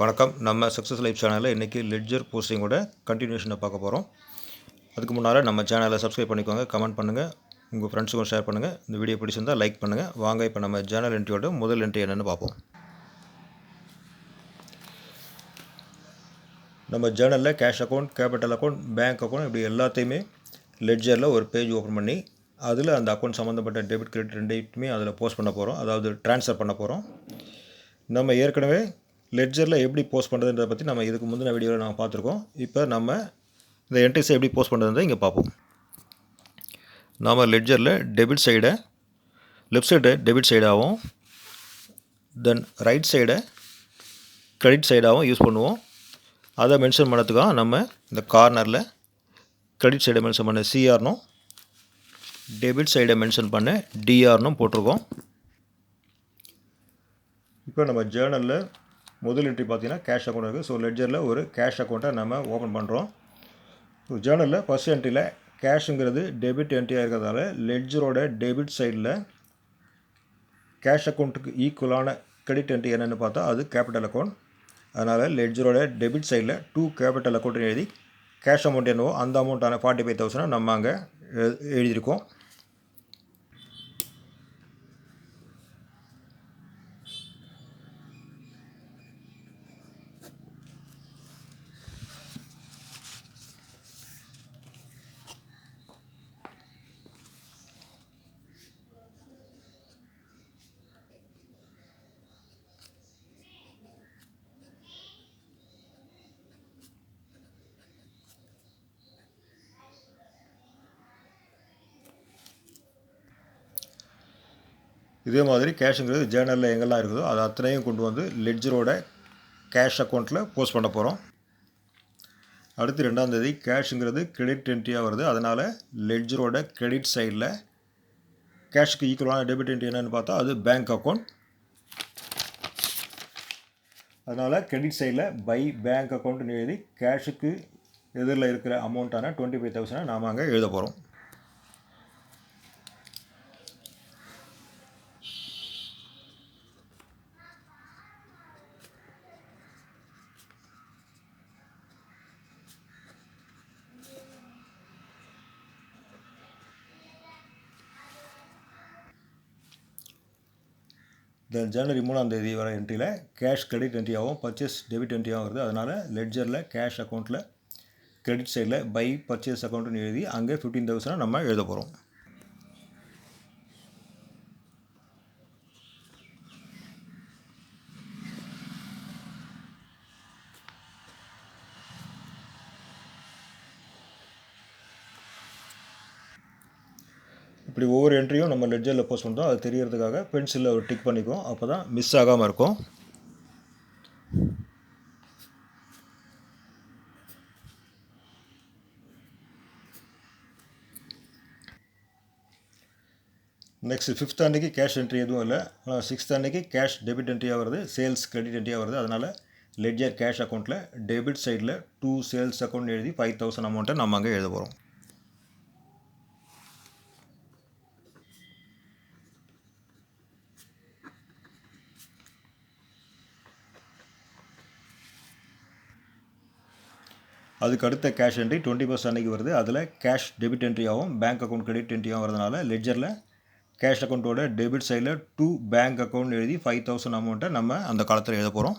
வணக்கம். நம்ம success life சேனலில் இன்றைக்கி லெட்ஜர் போஸ்டிங்கோட கண்டினியூஷனை பார்க்க போகிறோம். அதுக்கு முன்னால் நம்ம சேனலை சப்ஸ்கிரைப் பண்ணிக்கோங்க, கமெண்ட் பண்ணுங்கள், உங்கள் ஃப்ரெண்ட்ஸுக்கும் ஷேர் பண்ணுங்கள். இந்த வீடியோ பிடிச்சிருந்தால் லைக் பண்ணுங்கள். வாங்க இப்போ நம்ம ஜேர்னல் என்ட்ரியோட முதல் என்ட்ரி என்னென்னு பார்ப்போம். நம்ம ஜேர்னலில் cash account, capital account, bank account இப்படி எல்லாத்தையுமே லெட்ஜரில் ஒரு பேஜ் ஓப்பன் பண்ணி அதில் அந்த அக்கௌண்ட் சம்மந்தப்பட்ட டெபிட் கிரெடிட் ரெண்டையுமே அதில் போஸ்ட் பண்ண போகிறோம், அதாவது ட்ரான்ஸ்ஃபர் பண்ண போகிறோம். நம்ம ஏற்கனவே லெட்ஜரில் எப்படி போஸ்ட் பண்ணுறதுன்றதை பற்றி நம்ம இதுக்கு முந்தின வீடியோவில் நம்ம பார்த்துருக்கோம். இப்போ நம்ம இந்த என்ட்ரிஸை எப்படி போஸ்ட் பண்ணுறதுன்றதை இங்கே பார்ப்போம். நாம் லெட்ஜரில் டெபிட் சைடை லெஃப்ட் சைடை டெபிட் சைடாகவும் தென் ரைட் சைடை கிரெடிட் சைடாகவும் யூஸ் பண்ணுவோம். அதை மென்ஷன் பண்ணதுக்காக நம்ம இந்த கார்னரில் கிரெடிட் சைடை மென்ஷன் பண்ண சிஆர்னும் டெபிட் சைடை மென்ஷன் பண்ண டிஆர்னும் போட்டிருக்கோம். இப்போ நம்ம ஜேர்னலில் முதல் என்ட்ரி பார்த்தீங்கன்னா கேஷ் அக்கௌண்ட் இருக்குது. ஸோ லெட்ஜரில் ஒரு கேஷ் அக்கௌண்ட்டை நம்ம ஓப்பன் பண்ணுறோம். ஸோ ஜேர்னலில் ஃபஸ்ட் என்ட்ரியில் கேஷுங்கிறது டெபிட் என்ட்ரியாக இருக்கிறதால லெட்ஜரோட டெபிட் சைடில் கேஷ் அக்கௌண்ட்டுக்கு ஈக்குவலான கிரெடிட் என்ட்ரி என்னென்னு பார்த்தா அது கேபிட்டல் அக்கௌண்ட். அதனால் லெட்ஜரோட டெபிட் சைடில் 2 கேபிட்டல் அக்கௌண்ட்டுன்னு எழுதி கேஷ் அமௌண்ட் என்னவோ அந்த அமௌண்ட்டான 45,000 நம்ம அங்கே எழுதியிருக்கோம். இதே மாதிரி கேஷுங்கிறது ஜேர்னலில் எங்கெல்லாம் இருக்குதோ அது அத்தனையும் கொண்டு வந்து லெட்ஜரோட கேஷ் அக்கௌண்ட்டில் போஸ்ட் பண்ண போகிறோம். அடுத்து 2ஆம் தேதி கேஷுங்கிறது கிரெடிட் என்ட்ரியாக வருது. அதனால் லெட்ஜரோட கிரெடிட் சைடில் கேஷுக்கு ஈக்குவலான டெபிட் என்ட்ரி என்னென்னு பார்த்தா அது பேங்க் அக்கௌண்ட். அதனால் கிரெடிட் சைடில் பை பேங்க் அக்கௌண்ட்டுன்னு எழுதி கேஷுக்கு எதிரில் இருக்கிற அமௌண்ட்டான 25,000 நாம் அங்கே எழுத போகிறோம். ஜனவரி 3ஆம் தேதி வர என்ட்ரியில் கேஷ் கிரெடிட் என்ட்ரியாகவும் பர்ச்சேஸ் டெபிட் என்ட்ரியாகவும் வருது. அதனால் லெட்ஜரில் கேஷ் அக்கௌண்ட்டில் கிரெடிட் சைடில் பை பர்ச்சேஸ் அக்கௌண்ட்டுன்னு எழுதி அங்கே 15,000 நம்ம எழுத போகிறோம். இப்படி ஒவ்வொரு என்ட்ரியும் நம்ம லெட்ஜரில் போஸ்ட் பண்ணுறோம். அது தெரியறதுக்காக பென்சிலில் ஒரு டிக் பண்ணிக்குவோம். அப்போ தான் மிஸ் ஆகாமல் இருக்கும். நெக்ஸ்ட் 5th அன்றைக்கி கேஷ் என்ட்ரி எதுவும் இல்லை. ஆனால் 6th அன்றைக்கி கேஷ் டெபிட் என்ட்ரியாக வருது, சேல்ஸ் கிரெடிட் என்ட்ரியாக வருது. அதனால் லெட்ஜர் கேஷ் அக்கௌண்ட்டில் டெபிட் சைடில் 2 சேல்ஸ் அக்கௌண்ட் எழுதி 5,000 அமௌண்ட்டை நம்ம அங்கே எழுத போகிறோம். அதுக்கு அடுத்த கேஷ் என்ட்ரி 21st அன்றைக்கி வருது. அதில் கேஷ் டெபிட் என்ட்ரியாகவும் பேங்க் அக்கௌண்ட் கிரெடிட் என்ட்ரியாகவும் வரதுனால லெட்ஜரில் கேஷ் அக்கௌண்ட்டோட டெபிட் சைடில் 2 பேங்க் அக்கௌண்ட் எழுதி 5,000 அமௌண்ட்டை நம்ம அந்த காலத்தில் எழுத போகிறோம்.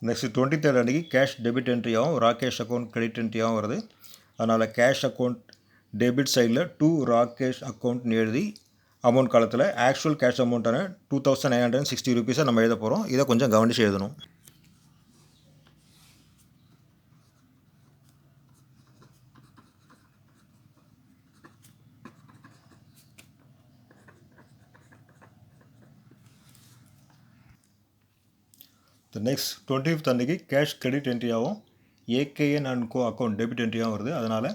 நெக்ஸ்ட் 23rd அன்றைக்கி கேஷ் டெபிட் என்ட்ரியாகவும் ராகேஷ் அக்கௌண்ட் கிரெடிட் என்ட்ரியாகவும் வருது. அதனால் கேஷ் அக்கௌண்ட் டெபிட் சைடில் 2 ராகேஷ் அக்கௌண்ட்னு எழுதி அமௌண்ட் காலத்தில் ஆக்சுவல் கேஷ் அமௌண்ட்டான 2,960 ரூபீஸை நம்ம எழுத போகிறோம். இதை கொஞ்சம் கவனித்து எழுதணும். நெக்ஸ்ட் 25th அன்றைக்கி கேஷ் கிரெடிட் என்ட்ரியாகவும் AKN and co account debit என்ட்ரியாகவும் வருது. அதனால்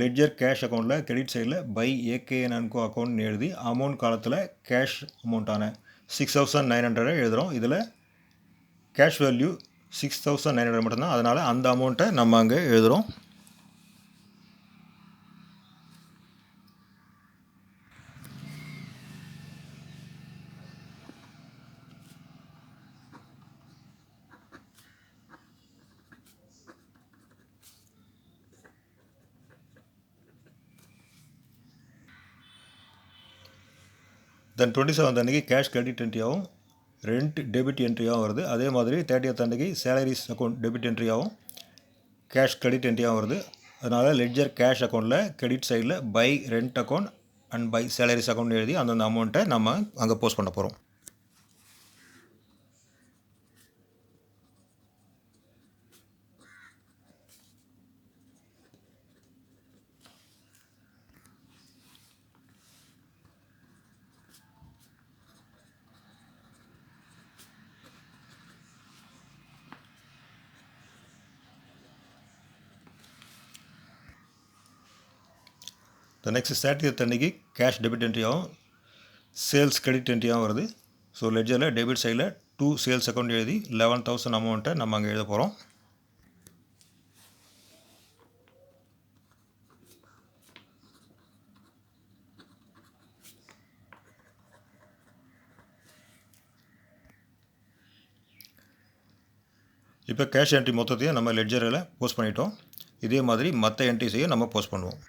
லெட்ஜர் கேஷ் அக்கௌண்ட்டில் கிரெடிட் சைடில் பை ஏகேஎன் அண்ட் கோ அக்கௌண்ட்னு எழுதி அமௌண்ட் காலத்தில் கேஷ் அமௌண்ட்டான 6,900 எழுதுகிறோம். இதில் கேஷ் வேல்யூ 6,900 மட்டும்தான். அதனால் அந்த அமௌண்ட்டை நம்ம அங்கே எழுதுகிறோம். தென் 27th அன்றைக்கி கேஷ் கிரெடிட் என்ட்ரியாகவும் ரெண்ட் டெபிட் என்ட்ரியாகவும் வருது. அதே மாதிரி 30th அன்றைக்கி சேலரிஸ் அக்கௌண்ட் டெபிட் என்ட்ரியாகவும் கேஷ் கிரெடிட் என்ட்ரியாகவும் வருது. அதனால் லெட்ஜர் கேஷ் அக்கௌண்ட்டில் கிரெடிட் சைடில் by rent account and by salaries account எழுதி அந்தந்த அமௌண்ட்டை நம்ம அங்கே போஸ்ட் பண்ண போகிறோம். நெக்ஸ்ட் 30th அன்றைக்கி கேஷ் டெபிட் என்ட்ரியாகவும் சேல்ஸ் கிரெடிட் என்ட்ரியாகவும் வருது. ஸோ லெட்ஜரில் டெபிட் சைடில் 2 சேல்ஸ் அக்கௌண்ட் எழுதி 11,000 அமௌண்ட்டை நம்ம அங்கே எழுத போகிறோம். இப்போ கேஷ் என்ட்ரி மொத்தத்தையும் நம்ம லெட்ஜரில் போஸ்ட் பண்ணிட்டோம். இதே மாதிரி மற்ற என்ட்ரிஸையும் நம்ம போஸ்ட் பண்ணுவோம்.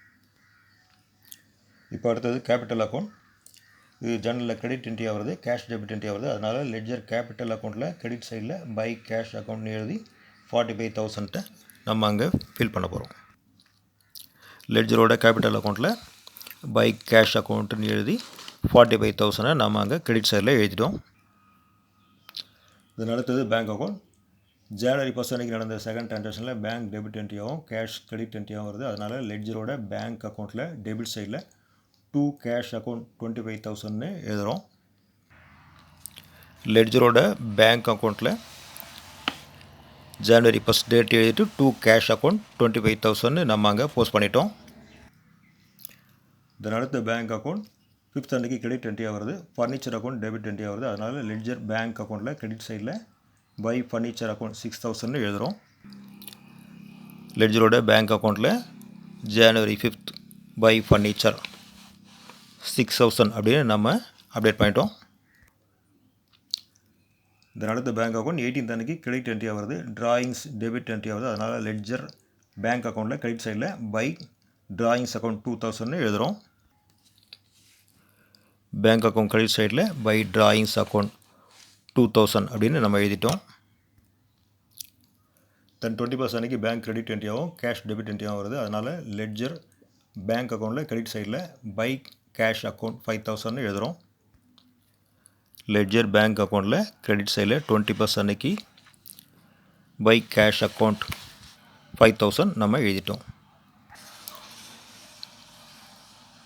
இப்போ அடுத்தது கேபிட்டல் அக்கௌண்ட். இது ஜர்னலில் கிரெடிட் என்ட்ரியாக வருது, கேஷ் டெபிட் என்ட்ரியாக வருது. அதனால் லெட்ஜர் கேபிட்டல் அக்கௌண்ட்டில் கிரெடிட் சைடில் பை கேஷ் அக்கௌண்ட்னு எழுதி 45,000 நம்ம அங்கே ஃபில் பண்ண போகிறோம். லெட்ஜரோட கேபிட்டல் அக்கௌண்ட்டில் பை கேஷ் அக்கௌண்ட்டுன்னு எழுதி 45,000 நம்ம அங்கே கிரெடிட் சைடில் எழுதிட்டோம். இதன் அடுத்தது பேங்க் அக்கௌண்ட். ஜனவரி 1 அன்றைக்கி நடந்த செகண்ட் ட்ரான்சாக்ஷனில் பேங்க் டெபிட் என்ட்ரியாகவும் கேஷ் கிரெடிட் என்ட்ரியாகவும் வருது. அதனால் லெட்ஜரோட பேங்க் அக்கௌண்ட்டில் டெபிட் சைடில் 2 கேஷ் அக்கௌண்ட் 25,000 எழுதுகிறோம். லெட்ஜரோட பேங்க் அக்கௌண்ட்டில் ஜனவரி 1 டேட் எழுதிட்டு 2 கேஷ் அக்கௌண்ட் 25,000 நம்ம அங்கே போஸ்ட் பண்ணிட்டோம். இதன் அடுத்த பேங்க் அக்கௌண்ட் 5th அன்றைக்கி கிரெடிட் என்ட்ரியாக வருது, ஃபர்னிச்சர் அக்கௌண்ட் டெபிட் என்ட்ரியாக வருது. அதனால் லெட்ஜர் பேங்க் அக்கௌண்ட்டில் கிரெடிட் சைடில் பை ஃபர்னிச்சர் அக்கௌண்ட் 6,000 எழுதுகிறோம். லெட்ஜரோட பேங்க் அக்கௌண்ட்டில் ஜனவரி 5th பை ஃபர்னிச்சர் 6,000 அப்படின்னு நம்ம அப்டேட் பண்ணிட்டோம். இதன் அடுத்த பேங்க் அக்கௌண்ட் 18th அன்றைக்கி கிரெடிட் என்ட்ரியாக வருது, டிராயிங்ஸ் டெபிட் என்ட்ரியாக வருது. அதனால் லெட்ஜர் பேங்க் அக்கௌண்ட்டில் கிரெடிட் சைடில் பை டிராயிங்ஸ் அக்கௌண்ட் 2,000 எழுதுகிறோம். பேங்க் அக்கௌண்ட் கிரெடிட் சைடில் பை டிராயிங்ஸ் அக்கௌண்ட் 2,000 அப்படின்னு நம்ம எழுதிட்டோம். தென் 21st அன்றைக்கி பேங்க் கிரெடிட் என்ட்ரியாகவும் கேஷ் டெபிட் என்ட்ரியாகவும் வருது. அதனால் லெட்ஜர் பேங்க் அக்கௌண்ட்டில் கிரெடிட் சைடில் பை கேஷ் அக்கௌண்ட் 5,000 எழுதுகிறோம். லெட்ஜர் பேங்க் அக்கௌண்ட்டில் கிரெடிட் சைடில் 21st அன்றைக்கி பை கேஷ் அக்கௌண்ட் 5,000 நம்ம எழுதிட்டோம்.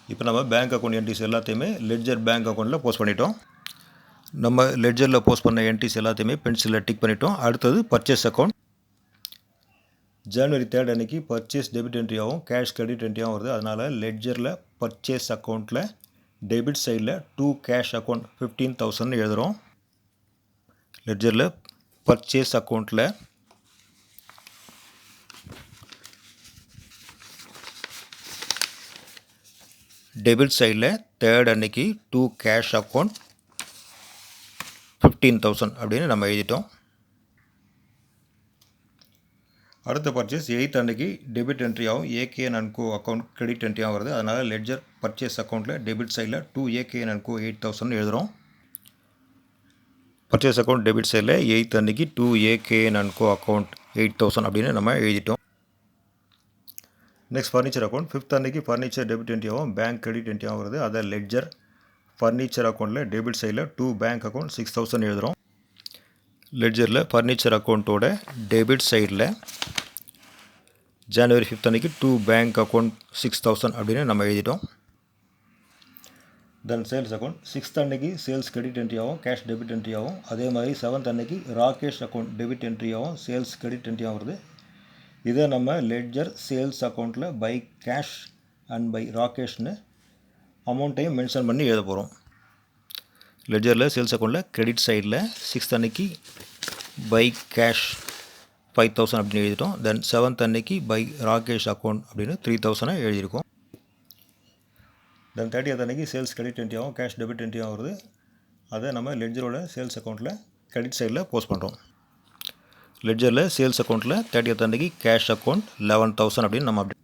இப்போ நம்ம பேங்க் அக்கௌண்ட் என்ட்ரிஸ் எல்லாத்தையுமே லெட்ஜர் பேங்க் அக்கௌண்ட்டில் போஸ்ட் பண்ணிட்டோம். நம்ம லெட்ஜரில் போஸ்ட் பண்ண என்ட்ரிஸ் எல்லாத்தையுமே பென்சிலில் டிக் பண்ணிட்டோம். அடுத்தது பர்ச்சேஸ் அக்கௌண்ட். ஜனவரி 3 அன்றைக்கி பர்ச்சேஸ் டெபிட் என்ட்ரியாகவும் கேஷ் கிரெடிட் என்ட்ரியாகவும் வருது. அதனால் லெட்ஜரில் பர்ச்சேஸ் அக்கௌண்ட்டில் டெபிட் சைடில் 2 கேஷ் அக்கௌண்ட் 15,000 எழுதுகிறோம். லெட்ஜரில் பர்ச்சேஸ் அக்கௌண்ட்டில் டெபிட் சைடில் 3rd அன்றைக்கி 2 கேஷ் அக்கௌண்ட் 15,000 அப்படின்னு நம்ம எழுதிட்டோம். அடுத்த பர்ச்சேஸ் 8th அன்றைக்கி டெபிட் என்ட்ரியாகவும் AKN & Co அக்கௌண்ட் கிரெடிட் என்ட்ரியாகவும் வருது. அதனால் லெட்ஜர் பர்ச்சேஸ் அக்கௌண்ட்டில் டெபிட் சைடில் 2 AKN & Co 8,000 எழுதுகிறோம். பர்ச்சேஸ் அக்கௌண்ட் டெபிட் சைடில் 8th அன்றைக்கி 2 AKN & Co அக்கௌண்ட் 8,000 அப்படின்னு நம்ம எழுதிட்டோம். Next furniture account. 5th அன்றைக்கி ஃபர்னிச்சர் டெபிட் என்ட்ரியாகவும் பேங்க் கிரெடிட் என்ட்ரியாகவும் வருது. அதை லெட்ஜர் ஃபர்னிச்சர் அக்கௌண்ட்டில் டெபிட் சைடில் 2 பேங்க் அக்கௌண்ட் 6,000 எழுதுகிறோம். லெட்ஜரில் ஃபர்னிச்சர் அக்கௌண்ட்டோட டெபிட் சைடில் ஜனவரி 5th அன்றைக்கி 2 பேங்க் அக்கௌண்ட் 6,000 அப்படின்னு நம்ம எழுதிட்டோம். தென் சேல்ஸ் அக்கௌண்ட். 6th அன்றைக்கி சேல்ஸ் கிரெடிட் என்ட்ரியாகவும் கேஷ் டெபிட் என்ட்ரியாகவும், அதே மாதிரி 7th அன்றைக்கி ராகேஷ் அக்கௌண்ட் டெபிட் என்ட்ரியாகவும் சேல்ஸ் கிரெடிட் என்ட்ரியாகவும் வருது. இதை நம்ம லெட்ஜர் சேல்ஸ் அக்கௌண்ட்டில் பை கேஷ் அண்ட் பை ராகேஷ்னு அமௌண்ட்டையும் மென்ஷன் பண்ணி எழுத போகிறோம். லெட்ஜரில் சேல்ஸ் அக்கௌண்ட்டில் கிரெடிட் சைடில் 6th அன்றைக்கி பை கேஷ் 5000 அப்படின்னு எழுதிட்டோம். தென் 7th அன்னைக்கு பை ராகேஷ் அக்கௌண்ட் அப்படின்னு 3000 எழுதியிருக்கோம். தென் 30th அன்னைக்கு சேல்ஸ் கிரெடிட் என்ட்ரி ஆகும், கேஷ் டெபிட் என்ட்ரி வருது. அதை நம்ம லெட்ஜரோட சேல்ஸ் அக்கௌண்ட்டில் கிரெடிட் சைடில் போஸ்ட் பண்ணுறோம். லெட்ஜரில் சேல்ஸ் அக்கௌண்ட்டில் 30th அன்னைக்கு கேஷ் அக்கௌண்ட் 11,000 அப்படின்னு நம்ம அப்படி.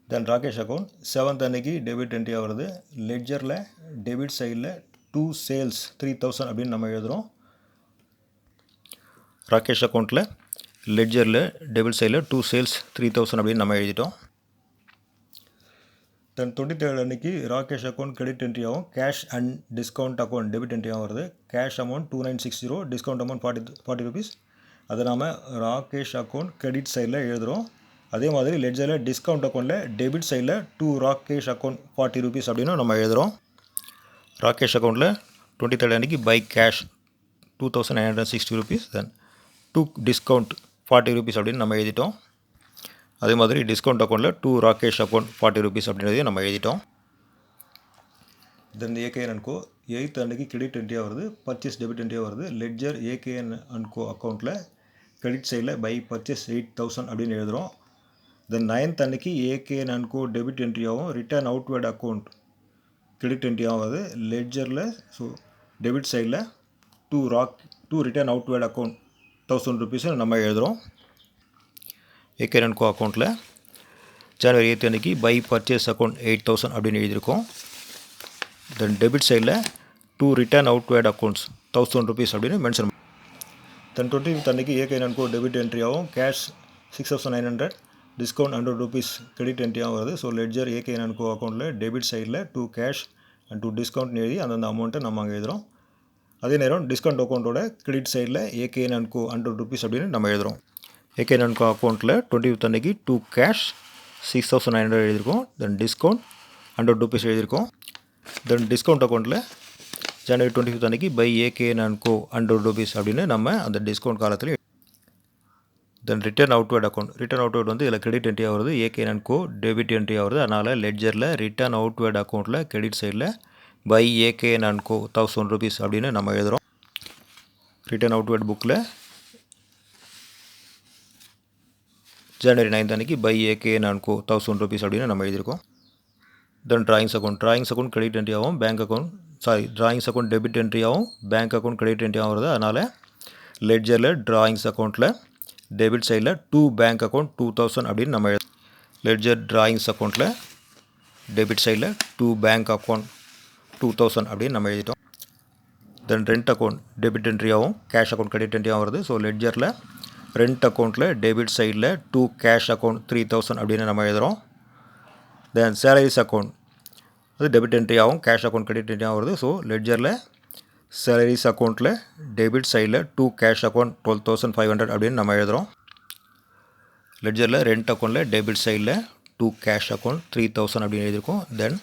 தென் ராகேஷ் அக்கௌண்ட் 7th அன்னைக்கு டெபிட் என்ட்ரி வருது. லெட்ஜரில் டெபிட் சைடில் டூ சேல்ஸ் 3,000 அப்படின்னு நம்ம எழுதுகிறோம். ராகேஷ் அக்கௌண்ட்டில் லெட்ஜரில் டெபிட் சைடில் டூ சேல்ஸ் 3,000 அப்படின்னு நம்ம எழுதிட்டோம். தென் 23rd அன்னைக்கு ராகேஷ் அக்கௌண்ட் கிரெடிட் என்ட்ரி ஆகும், cash and discount account debit entry வருது. Cash amount 2960, discount amount 40 rupees. அதை நாம் ராகேஷ் அக்கௌண்ட் கிரெடிட் சைடில் எழுதுகிறோம். அதே மாதிரி லெட்ஜரில் டிஸ்கவுண்ட் அக்கௌண்ட்டில் டெபிட் சைடில் டூ ராகேஷ் அக்கௌண்ட் 40 rupees அப்படின்னு நம்ம எழுதுகிறோம். ராகேஷ் அக்கௌண்ட்டில் 23rd அன்னைக்கு by cash 2,960 rupees, then to discount 40 rupees அப்படின்னு நம்ம எழுதிட்டோம். அதே மாதிரி டிஸ்கவுண்ட் அக்கௌண்ட்டில் டூ ராகேஷ் அக்கௌண்ட் 40 rupees அப்படின்றதையும் நம்ம எழுதிட்டோம். தென் ஏகேஎன் அண்ட் கோ 8th அன்னைக்கு கிரெடிட் என்ட்ரியாக வருது, பர்ச்சேஸ் டெபிட் என்ட்ரியாக வருது. லெட்ஜர் ஏகேஎன் அண்ட் கோ அக்கௌண்ட்டில் கிரெடிட் சைடில் பை பர்ச்சேஸ் 8,000 அப்படின்னு எழுதுகிறோம். தென் 9th அன்னைக்கு ஏகேஎன் அண்ட் கோ டெபிட் என்ட்ரியாகவும் ரிட்டர்ன் அவுட்வேர்ட் அக்கௌண்ட் கிரெடிட் என்ட்ரியாகவும் வருது. லெட்ஜரில் ஸோ டெபிட் சைடில் to return outward account 1000 rupees நம்ம எழுதுகிறோம். ஏகேஎன் அண்ட் கோ அக்கௌண்ட்டில் January 8th அன்னைக்கு பை பர்ச்சேஸ் அக்கௌண்ட் 8,000 அப்படின்னு எழுதியிருக்கோம். தென் டெபிட் சைடில் to return outward accounts 1000 rupees அப்படின்னு மென்ஷன். தென் 20th அன்னைக்கு ஏகேஎன் அண்ட் கோ டெபிட் என்ட்ரியாகவும் கேஷ் 6,900, டிஸ்கவுண்ட் 100 rupees கிரெடிட் என்ட்ரியாகவும் வருது. So ledger AKN and co அக்கௌண்ட்டில் டெபிட் சைடில் to cash and to discount எழுதி அந்தந்த அமௌண்ட்டை நம்ம அங்கே எழுதுகிறோம். அதே நேரம் டிஸ்கவுண்ட் அக்கௌண்ட்டோட கிரெடிட் சைடில் ஏகேஎன் அண்ட் கோ 100 rupees அப்படின்னு நம்ம எழுதுகிறோம். ஏகேஎன் அண்ட் கோ அக்கௌண்ட்டில் 20th அன்னைக்கு டூ கேஷ் 6,900 எழுதியிருக்கோம். தென் டிஸ்கவுண்ட் 100 rupees எழுதியிருக்கோம். தென் டிஸ்கவுண்ட் அக்கௌண்ட்டில் January 25th அன்னைக்கு by AKN and go 100 rupees அப்படின்னு நம்ம அந்த டிஸ்கவுண்ட் காலத்தில். தென் ரிட்டர்ன் அவுட்வேர்ட் அக்கௌண்ட் வந்து இதில் கிரெடிட் என்ட்ரியாக வருது, ஏகேஎன் அண்ட் கோ டெபிட் என்ட்ரியாக வருது. அதனால் லெட்ஜரில் ரிட்டர்ன் அவுட்வேர்ட் அக்கௌண்ட்டில் கிரெடிட் சைடில் by AKN and co 1000 rupees அப்படின்னு நம்ம எழுதுகிறோம். ரிட்டர்ன் அவுட்வேர்ட் புக்கில் January 9th அன்னைக்கு by AKN and co 1000 rupees அப்படின்னு நம்ம எழுதியிருக்கோம். தென் டிராயிங்ஸ் அக்கௌண்ட் கிரெடிட் என்ட்ரியாகவும் டிராயிங்ஸ் அக்கௌண்ட் டெபிட் என்ட்ரியாகவும் பேங்க் அக்கௌண்ட் கிரெடிட் என்ட்ரியாகவும் வருது. அதனால் லெட்ஜரில் டிராயிங்ஸ் அக்கௌண்ட்டில் டெபிட் சைடில் டூ பேங்க் அக்கௌண்ட் 2,000 அப்படின்னு நம்ம லெட்ஜர் டிராயிங்ஸ் அக்கௌண்ட்டில் டெபிட் சைடில் டூ பேங்க் அக்கௌண்ட் 2,000 அப்படின்னு நம்ம எழுதிட்டோம். தென் ரெண்ட் அக்கௌண்ட் டெபிட் என்ட்ரியாகவும் கேஷ் அக்கௌண்ட் கிரெடிட் என்ட்ரியாகவும் வருது. ஸோ லெட்ஜரில் ரெண்ட் அக்கௌண்ட்டில் டெபிட் சைடில் டூ கேஷ் அக்கௌண்ட் 3,000 அப்படின்னு நம்ம எழுதுகிறோம். தென் சேலரிஸ் அக்கௌண்ட் அது டெபிட் என்ட்ரியாகவும் கேஷ் அக்கௌண்ட் கிரெடிட் என்ட்ரியாகவும் வருது. ஸோ லெட்ஜரில் சேலரிஸ் அக்கௌண்ட்டில் டெபிட் சைடில் டூ கேஷ் அக்கௌண்ட் 12,500 அப்படின்னு நம்ம எழுதுகிறோம். லெட்ஜரில் ரெண்ட் அக்கௌண்ட்டில் டெபிட் சைடில் டூ கேஷ் அக்கௌண்ட் 3,000 அப்படின்னு எழுதியிருக்கோம். தென்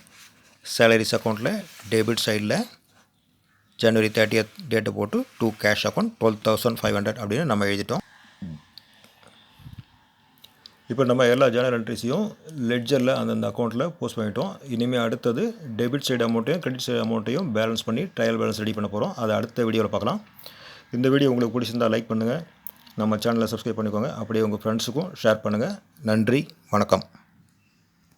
சேலரிஸ் அக்கௌண்ட்டில் டெபிட் சைடில் January 30th டேட்டை போட்டு டூ கேஷ் அக்கௌண்ட் 12,500 அப்படின்னு நம்ம எழுதிட்டோம். இப்போ நம்ம எல்லா ஜேர்னல் என்ட்ரிஸையும் லெட்ஜரில் அந்தந்த அக்கௌண்ட்டில் போஸ்ட் பண்ணிட்டோம். இனிமேல் அடுத்தது டெபிட் சைடு அமௌண்ட்டையும் கிரெடிட் சைடு அமௌண்ட்டையும் பேலன்ஸ் பண்ணி ட்ரையல் பேலன்ஸ் ரெடி பண்ண போகிறோம். அதை அடுத்த வீடியோவில் பார்க்கலாம். இந்த வீடியோ உங்களுக்கு பிடிச்சிருந்தால் லைக் பண்ணுங்கள், நம்ம சேனலை சப்ஸ்கிரைப் பண்ணிக்கோங்க, அப்படியே உங்கள் ஃப்ரெண்ட்ஸுக்கும் ஷேர் பண்ணுங்கள். நன்றி, வணக்கம்.